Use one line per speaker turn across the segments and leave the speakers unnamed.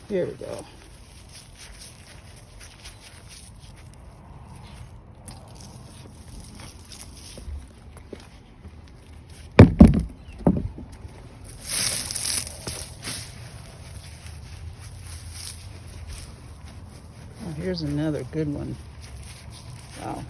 Here we go. Oh, here's another good one. Wow.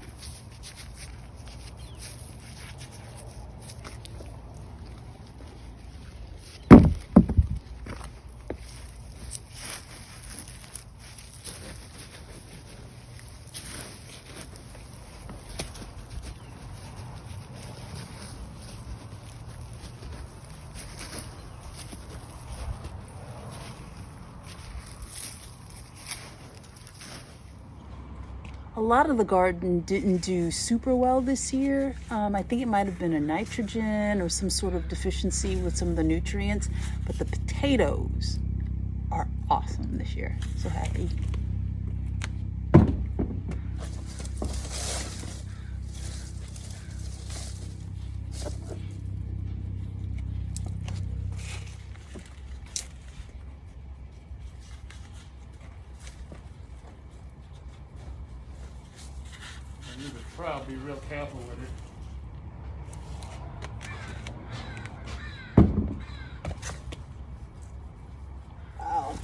A lot of the garden didn't do super well this year. I think it might have been a nitrogen or some sort of deficiency with some of the nutrients, but the potatoes are awesome this year. So happy.
You could try to be real careful with it.
Wow.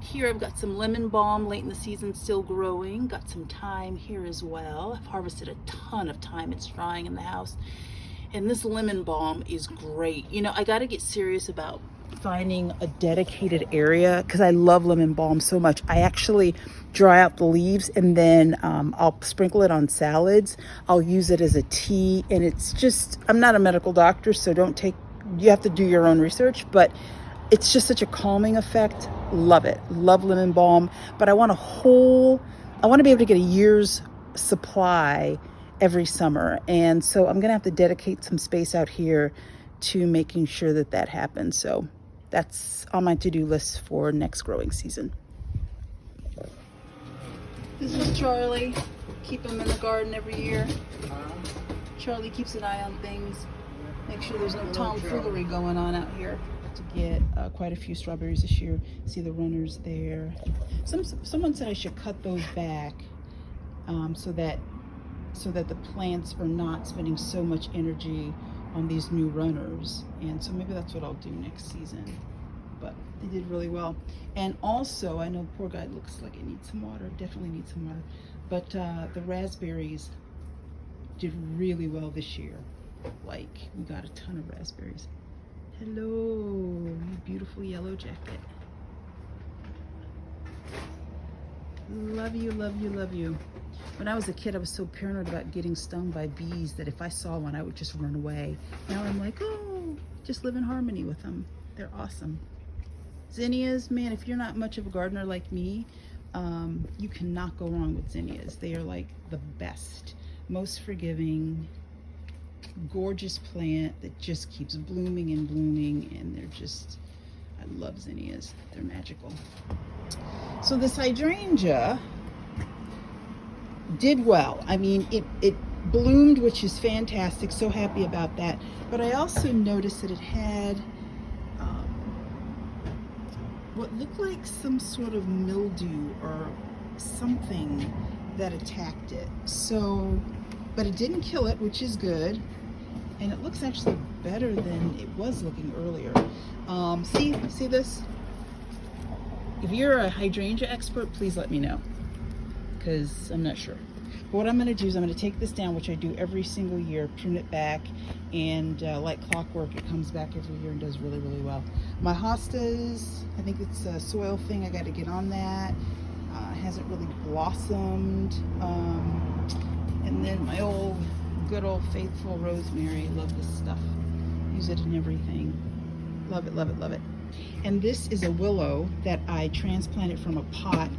Here I've got some lemon balm late in the season, still growing. Got some thyme here as well. I've harvested a ton of thyme. It's drying in the house. And this lemon balm is great. You know, I got to get serious about finding a dedicated area because I love lemon balm so much. I actually dry out the leaves and then I'll sprinkle it on salads. I'll use it as a tea, and it's just, I'm not a medical doctor, so you have to do your own research, but it's just such a calming effect. Love it. Love lemon balm, but I want to be able to get a year's supply every summer. And so I'm going to have to dedicate some space out here to making sure that happens. So that's on my to-do list for next growing season. This is Charlie. Keep him in the garden every year. Charlie keeps an eye on things. Make sure there's no tomfoolery going on out here. To get quite a few strawberries this year. See the runners there. Someone said I should cut those back so that the plants are not spending so much energy on these new runners, and so maybe that's what I'll do next season. But they did really well. And also, I know poor guy looks like it needs some water, definitely needs some water, but the raspberries did really well this year. Like, we got a ton of raspberries. Hello, you beautiful yellow jacket. Love you, love you, love you. When I was a kid, I was so paranoid about getting stung by bees that if I saw one, I would just run away. Now I'm like, oh, just live in harmony with them. They're awesome. Zinnias, man, if you're not much of a gardener like me, you cannot go wrong with zinnias. They are like the best, most forgiving, gorgeous plant that just keeps blooming and blooming, and they're just, I love zinnias. They're magical. So this hydrangea did well. I mean, it bloomed, which is fantastic. So happy about that. But I also noticed that it had what looked like some sort of mildew or something that attacked it. So, but it didn't kill it, which is good. And it looks actually better than it was looking earlier. See this? If you're a hydrangea expert, please let me know, because I'm not sure. But what I'm going to do is I'm going to take this down, which I do every single year, prune it back, and like clockwork, it comes back every year and does really, really well. My hostas, I think it's a soil thing. I got to get on that. It hasn't really blossomed. And then my good old faithful rosemary. Love this stuff. Use it in everything. Love it, love it, love it. And this is a willow that I transplanted from a pot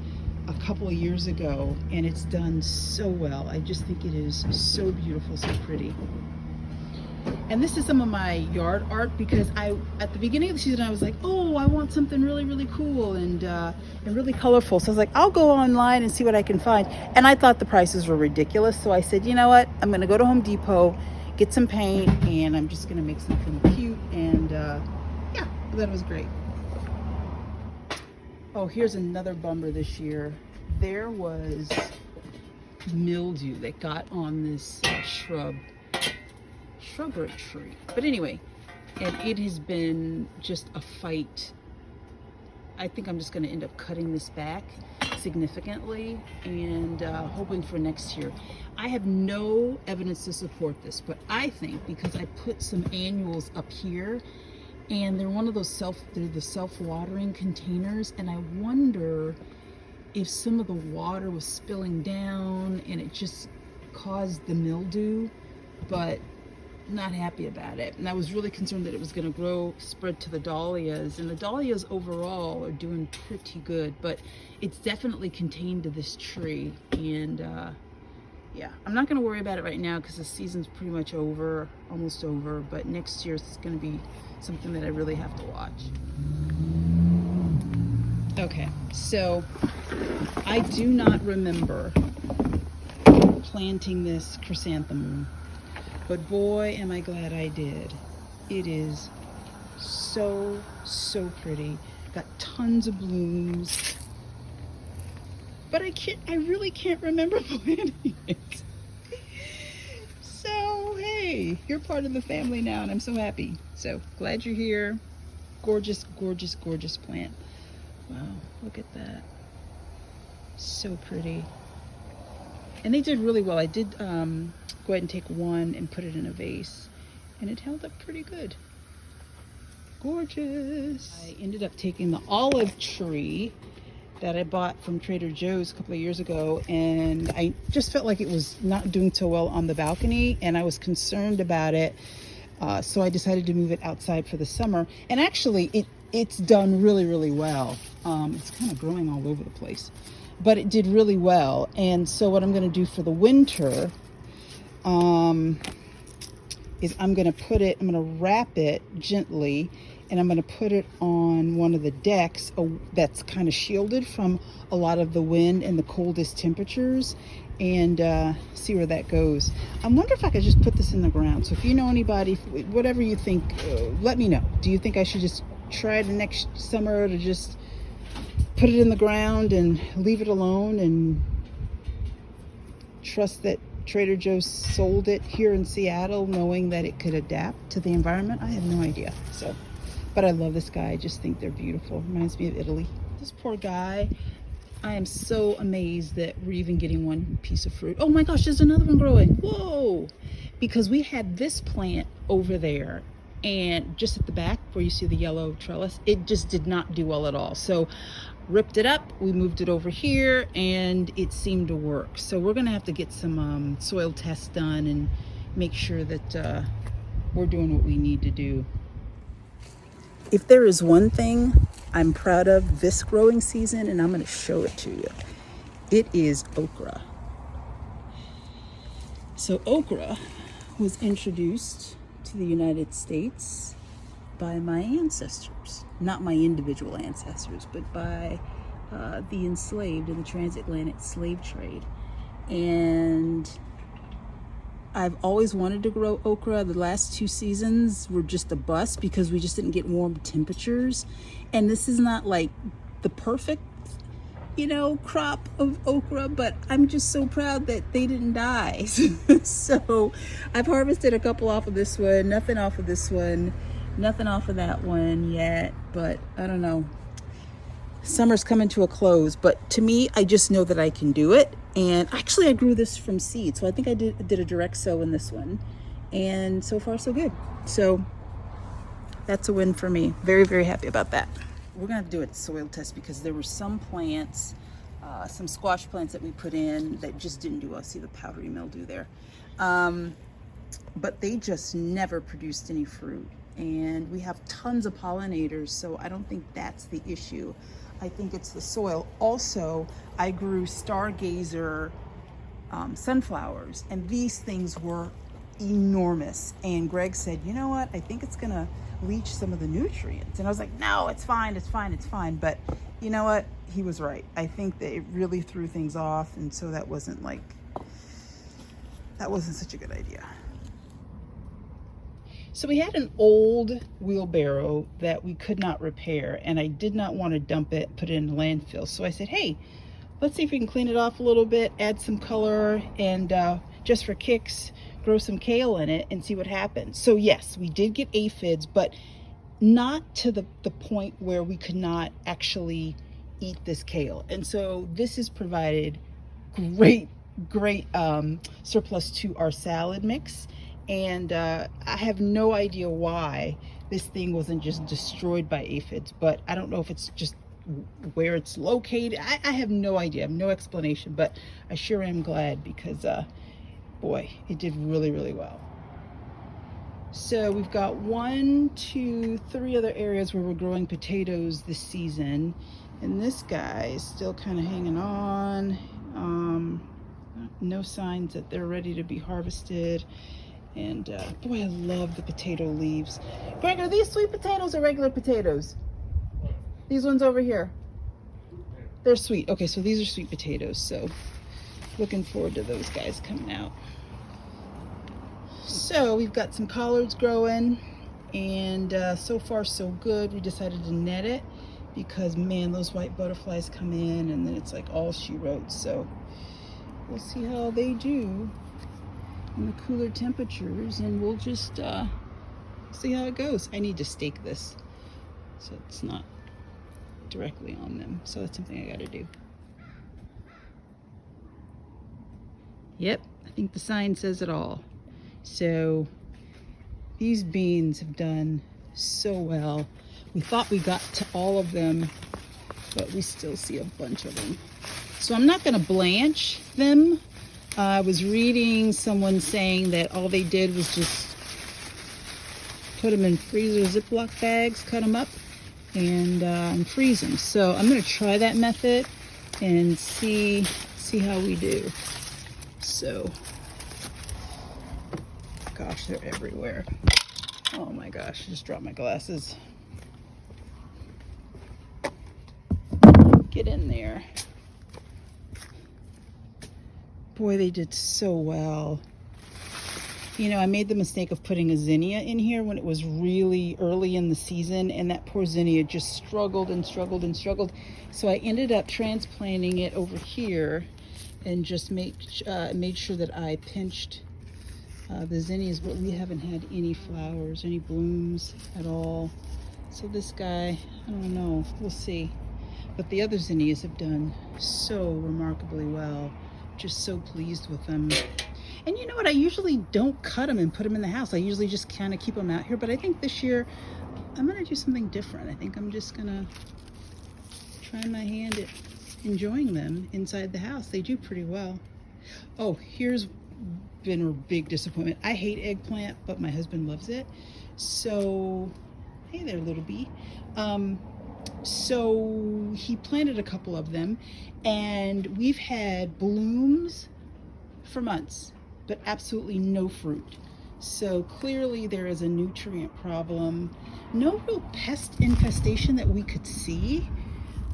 a couple of years ago, and it's done so well. I just think it is so beautiful, so pretty. And this is some of my yard art, because at the beginning of the season I was like, oh, I want something really, really cool and really colorful. So I was like, I'll go online and see what I can find. And I thought the prices were ridiculous. So I said, you know what? I'm gonna go to Home Depot, get some paint, and I'm just gonna make something cute. And yeah, that was great. Oh, here's another bummer this year. There was mildew that got on this shrubbery tree. But anyway, and it has been just a fight. I think I'm just going to end up cutting this back significantly and hoping for next year. I have no evidence to support this, but I think because I put some annuals up here, and they're one of those self-watering containers, and I wonder if some of the water was spilling down and it just caused the mildew, but not happy about it. And I was really concerned that it was going to spread to the dahlias, and the dahlias overall are doing pretty good, but it's definitely contained to this tree. And yeah, I'm not going to worry about it right now because the season's pretty much over, almost over, but next year it's going to be something that I really have to watch. Okay, so I do not remember planting this chrysanthemum, but boy, am I glad I did. It is so, so pretty. Got tons of blooms, but I really can't remember planting it. So, hey, you're part of the family now, and I'm so happy. So glad you're here. Gorgeous, gorgeous, gorgeous plant. Wow, look at that. So pretty. And they did really well. I did go ahead and take one and put it in a vase, and it held up pretty good. Gorgeous. I ended up taking the olive tree that I bought from Trader Joe's a couple of years ago, and I just felt like it was not doing so well on the balcony, and I was concerned about it. So I decided to move it outside for the summer, and actually it's done really, really well. It's kind of growing all over the place, but it did really well. And so what I'm going to do for the winter is I'm going to wrap it gently, and I'm going to put it on one of the decks that's kind of shielded from a lot of the wind and the coldest temperatures, and see where that goes. I wonder if I could just put this in the ground. So if you know anybody, whatever you think, let me know. Do you think I should just try the next summer to just put it in the ground and leave it alone and trust that Trader Joe's sold it here in Seattle knowing that it could adapt to the environment? I have no idea. So, but I love this guy. I just think they're beautiful. Reminds me of Italy. This poor guy. I am so amazed that we're even getting one piece of fruit. Oh my gosh, there's another one growing. Whoa! Because we had this plant over there, and just at the back where you see the yellow trellis, it just did not do well at all. So ripped it up, we moved it over here, and it seemed to work. So we're gonna have to get some soil tests done and make sure that we're doing what we need to do. If there is one thing I'm proud of this growing season, and I'm going to show it to you, it is okra. So okra was introduced to the United States by my ancestors, not my individual ancestors, but by the enslaved in the transatlantic slave trade. And I've always wanted to grow okra. The last 2 seasons were just a bust because we just didn't get warm temperatures. And this is not like the perfect, crop of okra, but I'm just so proud that they didn't die. So I've harvested a couple off of this one, nothing off of this one, nothing off of that one yet, but I don't know. Summer's coming to a close, but to me, I just know that I can do it. And actually I grew this from seed, so I think I did a direct sow in this one, and so far so good. So that's a win for me. Very, very happy about that. We're gonna have to do a soil test because there were some plants, some squash plants that we put in that just didn't do well. See the powdery mildew there, but they just never produced any fruit. and we have tons of pollinators, so I don't think that's the issue. I think it's the soil. Also, I grew Stargazer sunflowers, and these things were enormous. And Greg said, you know what, I think it's gonna leach some of the nutrients. And I was like, no, it's fine, it's fine, it's fine. But you know what, he was right. I think that it really threw things off, and so that wasn't such a good idea. So we had an old wheelbarrow that we could not repair, and I did not want to dump it, put it in the landfill. So I said, hey, let's see if we can clean it off a little bit, add some color, and just for kicks, grow some kale in it and see what happens. So yes, we did get aphids, but not to the point where we could not actually eat this kale. And so this has provided great surplus to our salad mix. And I have no idea why this thing wasn't just destroyed by aphids, but I don't know if it's just where it's located. I have no idea, I have no explanation, but I sure am glad because boy, it did really, really well. So we've got 1, 2, 3 other areas where we're growing potatoes this season, and this guy is still kind of hanging on. No signs that they're ready to be harvested. And boy, I love the potato leaves. Greg, are these sweet potatoes or regular potatoes? These ones over here. They're sweet. Okay, so these are sweet potatoes. So looking forward to those guys coming out. So we've got some collards growing, and so far so good. We decided to net it because man, those white butterflies come in and then it's like all she wrote. So we'll see how they do in the cooler temperatures, and we'll just see how it goes. I need to stake this so it's not directly on them, so that's something I gotta do. Yep, I think the sign says it all. So these beans have done so well. We thought we got to all of them, but we still see a bunch of them. So I'm not gonna blanch them. I was reading someone saying that all they did was just put them in freezer Ziploc bags, cut them up, and freeze them. So I'm gonna try that method and see how we do. So, gosh, they're everywhere. Oh my gosh, I just dropped my glasses. Get in there. Boy, they did so well. You know, I made the mistake of putting a zinnia in here when it was really early in the season, and that poor zinnia just struggled and struggled and struggled. So I ended up transplanting it over here and just made sure that I pinched the zinnias, but we haven't had any flowers, any blooms at all. So this guy, I don't know, we'll see. But the other zinnias have done so remarkably well. Just so pleased with them. And you know what, I usually don't cut them and put them in the house. I usually just kind of keep them out here, but I think this year I'm gonna do something different. I think I'm just gonna try my hand at enjoying them inside the house. They do pretty well. Oh, here's been a big disappointment. I hate eggplant, but my husband loves it. So, hey there, little bee. So he planted a couple of them, and we've had blooms for months, but absolutely no fruit. So clearly there is a nutrient problem. No real pest infestation that we could see,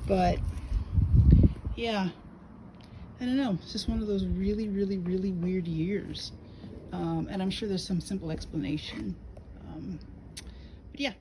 but yeah, I don't know. It's just one of those really, really, really weird years. And I'm sure there's some simple explanation. But yeah.